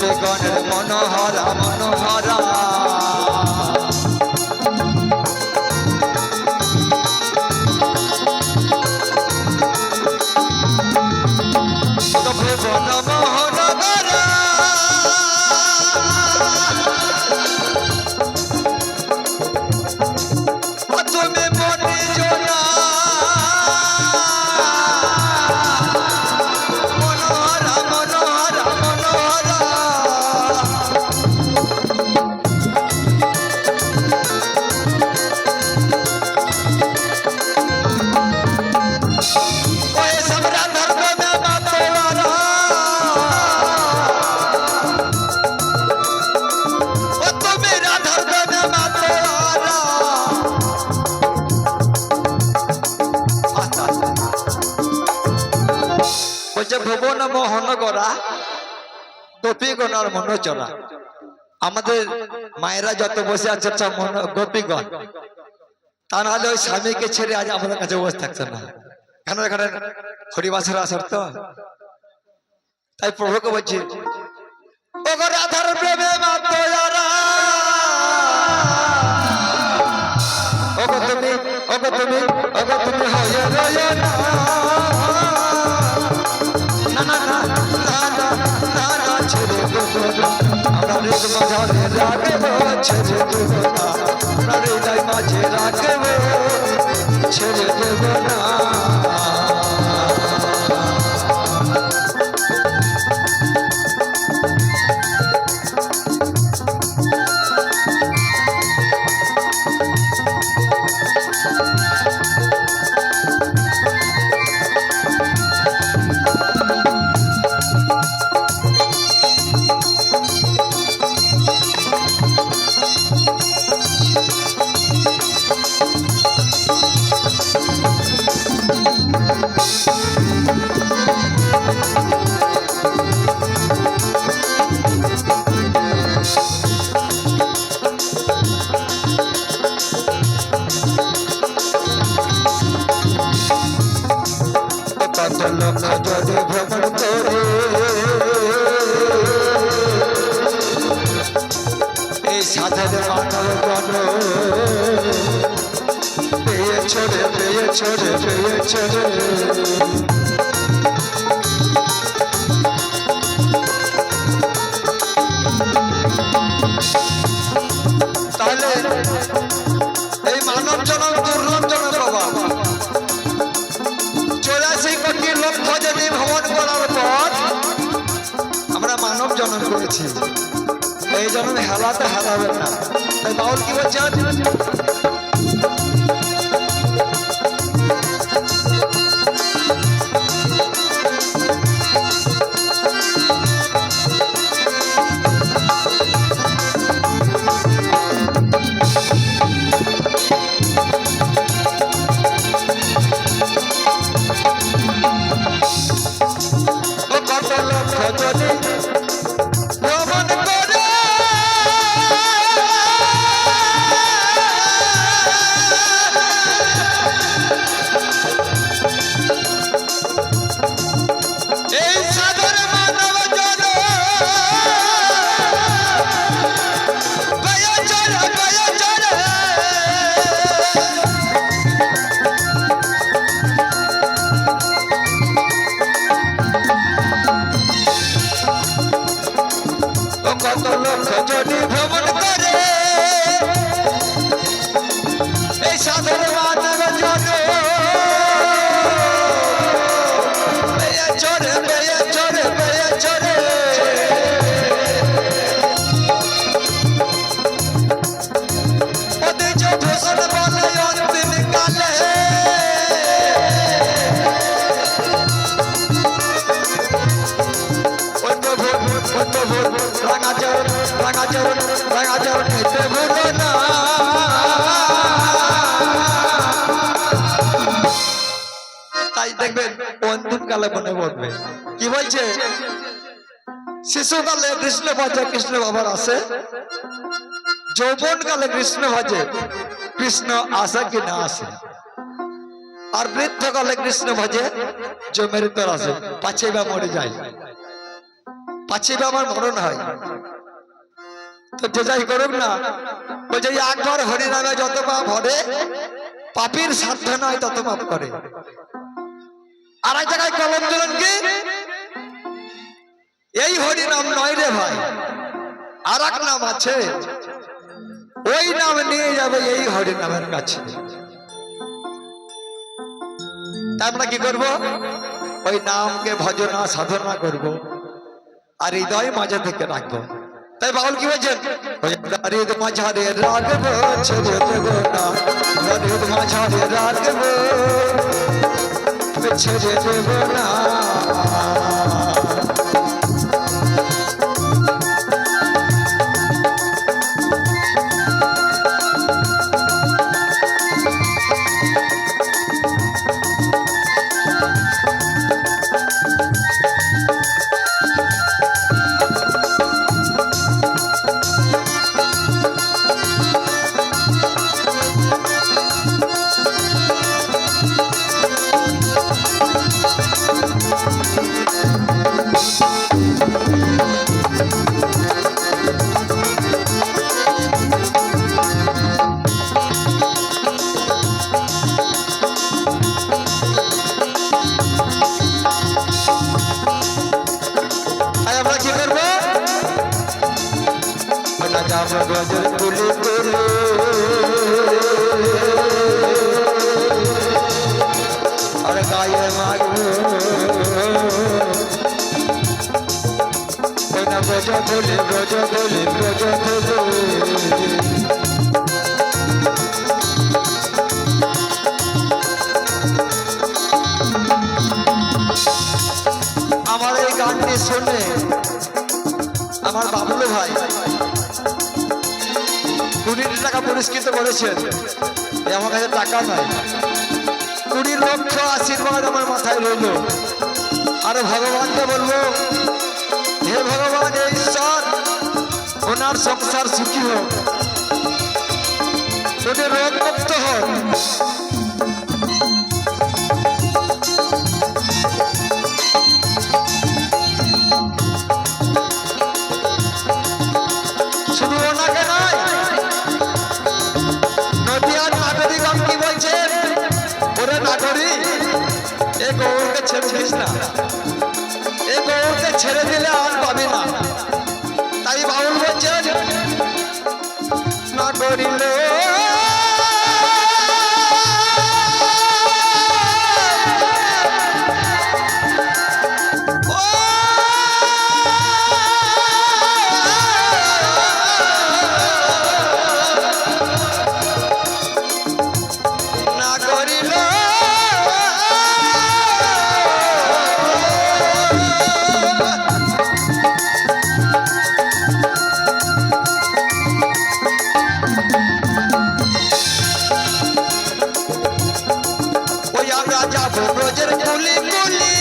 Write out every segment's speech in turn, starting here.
গোপীগণের মনোহরা মনোহরা ভুবন মোহন গরা তুমি মনে জোড়া মনোহরা মনোহরা মনোহরা ওই সমরা ধর্ম মে মাতোয়ারা ও তুমি রাধার মে মাতোয়ারা বলছে ভুবন মোহন গড়া গোপীগণের মনোচরা আমাদের মায়েরা যত বসে আছে সব গোপীগণ তা নাহলে ওই স্বামীকে ছেড়ে আজ আমাদের কাছে বসে থাকছে না কেন এখানে হরিবাসের আসর তো তাই প্রভুকে বলছি ও গো রাধার প্রেমে মাতোয়ারা ও গো তুমি হয়ে রয়ে না না না না না না না ছেড়ে দেবো না আমরা হৃদয় মাঝে রাখবো ছেড়ে দেবো না আমরা হৃদয় মাঝে রাখবো ছেড়ে দেবো না কত লোক যদি ভ্রমণ করে এই সাধের মানব গণ পেয়ে ছোড়ে তাহলে এই মানব জনম দুর্লভ জনক বাবা 84 কোটি লক্ষ যদি ভ্রমণ করার পর আমরা মানব জন্ম করেছি এই জন্মে হেলাতে হারাবেন না তাই বাউল কি বলছেন কত লক্ষ যদি ভ্রমণ করে এই সাধন মানব জন চড়ে অদিজ ভূষণ বলে অন্তিম কালে রাঙাচরণ নিতে ভুলো না তাই দেখবেন অন্তিম কালে মনে পড়বে কি বলছে শিশুকালে কৃষ্ণ ভজে কৃষ্ণ বাবার আসে যৌবন কালে কৃষ্ণ ভজে কৃষ্ণ আসে কি না আসে আর বৃদ্ধকালে কৃষ্ণ ভজে যে মেরে তোর আসে পাছে বা মরে যায় পাছিবে আমার মরণ হয়। তো যে যাই করুক না, বলছে একবার হরি নামে যত পাপ হবে, পাপীর সাধ্য নয় তত পাপ করে। আর এক জায়গায় কলম দিলেন কি, এই হরি নাম নয় রে ভাই, আর এক নাম আছে, ওই নাম নিয়ে যাবে এই হরি নামের কাছে। আমরা কি করব? ওই নামকে ভজনা সাধনা করব, আর হৃদয় মাঝে থেকে রাখবো। তাই বাউল কি বলছেন? হৃদ মাঝারে রাখবো, ছেড়ে দেবো না, হৃদ মাঝারে রাখবো, ছেড়ে দেবো না। और गाये मागो ब्रज बोले ब्रज बोले ब्रज बोले। আমার এই গানটি শুনে আমার বাবুল ভাই 20 টাকা পুরস্কৃত করেছেন। আমার কাছে টাকা নাই, 20 লক্ষ আশীর্বাদ আমার মাথায় রইল। আর ভগবানকে বলবো, হে ভগবান, হে ঈশ্বর, ওনার সংসার সুখী হোক, ওদের রোগ মুক্ত হোক। শুধু ওনাকে নয়, নদিয়ার নাগরিকগণ কি বলছেন? ওরে নাগরিক, এ গৌরকে ছেড়ে দিস না, এ গৌরকে ছেড়ে দিলে আর পাবি না। তাই বাউল বলছেন, না করিলে ব্রজের কুলি কুলি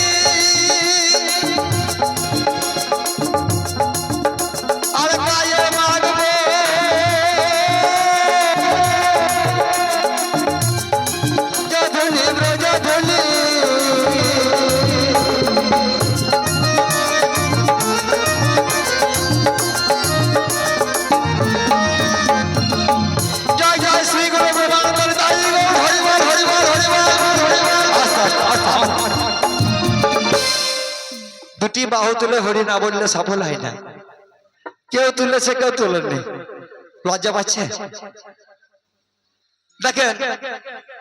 আর গায়ে মাগবো যধুলি ব্রজ ধুলি। জয় জয় শ্রী গুরু প্রেমানন্দ তাই হরিবল হরিবল হরিবল। দুটি বাহু তুলে হরি না বললে সফল হয় না। কেউ তুলেছে, কেউ তোলেননি, লজ্জা পাচ্ছে। দেখেন,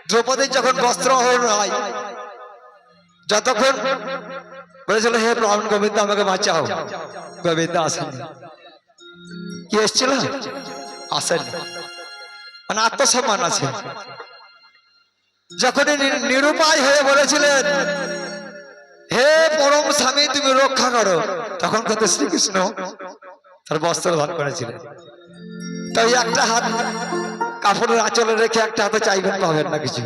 দ্রৌপদীর যখন বস্ত্র হরণ হয়, যতক্ষণ বলেছিল হে প্রাণ গোবিন্দ আমাকে বাঁচাও, গোবিন্দ আসেনি। কি এসেছিল? আসেনি, মানে আত্মসম্মান আছে। যখন নিরুপায় হয়ে বলেছিলেন হে পরম স্বামী তুমি রক্ষা করো, তখন কত শ্রীকৃষ্ণ তার বস্ত্র ধারণ করেছিলেন। তাই একটা হাত কাপড়ের আঁচলে রেখে একটা হাতে চাইবেন, পাবেন না কিছু।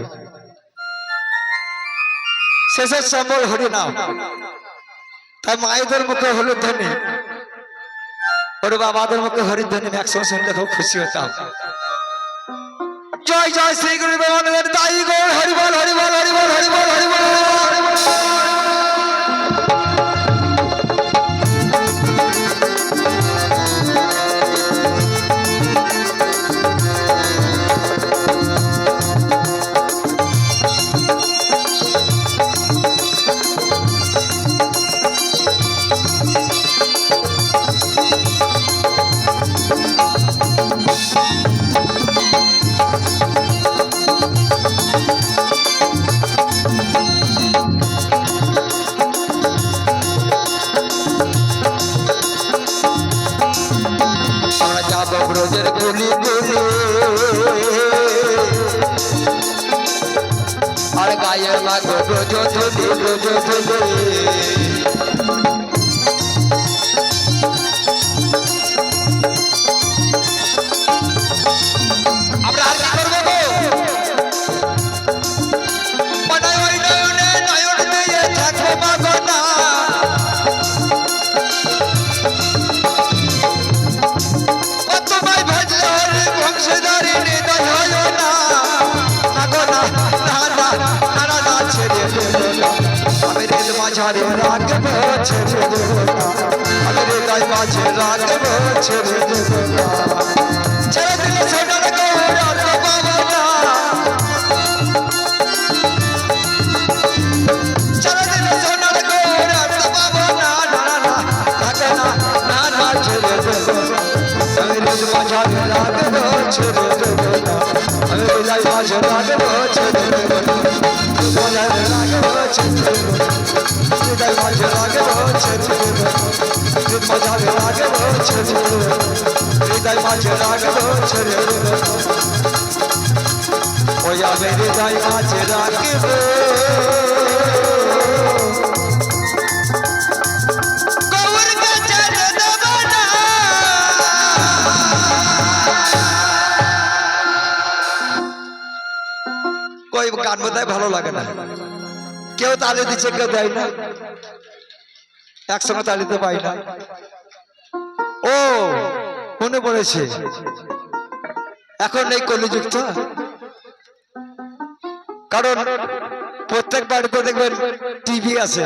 শেষের সম্বল হরি নাম। তাই মায়েদের মুখে হলুদ ধ্বনি, ওর বাবাদের মুখে হরিধ্বনি একসঙ্গে শুনলে খুব খুশি হতাম। জয় জয় শ্রী গুরু প্রেমানন্দ তাই গৌর হরিবল হরিবল হরিবল হরিবল হরিবল হরিবল। ধুলি রোজো ধুলি আমরা আর কি করবো বানাই ওই নয়নে নয়ন দিয়ে থাকো মাগনা ও তোমায় ভজলে হরি বংশধারী হৃদয় হয় না মাগনা না না না না না ছেড়ে দেবো না আমি রেল মাঝারে রাখবো ছেড়ে দেবো না আমি হৃদয় মাঝে রাখবো ছেড়ে দেবো না ছেড়ে দিলে সোনার গৌর আর পাবো না ছেড়ে দিলে সোনার গৌর আর পাবো না না না না থাকে না না না ছেড়ে দেবো না আমি রেল মাঝারে রাখবো ছেড়ে দেবো না আমি হৃদয় মাঝে রাখবো ছেড়ে দেবো না মাঝারে রাখবো ছেড়ে দেবো না হৃদয় মাঝে রাখবো ছেড়ে দেবো না মাঝারে রাখবো ছেড়ে দেবো না হৃদয় মাঝে রাখবো ছেড়ে দেবো ওই আমি হৃদয় মাঝে রাখবো গৌরকে ছেড়ে দেবো না কই গান বোধহয় ভালো লাগে না কেউ তালি দিচ্ছে কেউ দেয় না একসঙ্গে তালিতে পাই না ও মনে পড়েছে এখন এই কলিযুক্ত কারণ প্রত্যেক বাড়িতে দেখবেন টিভি আছে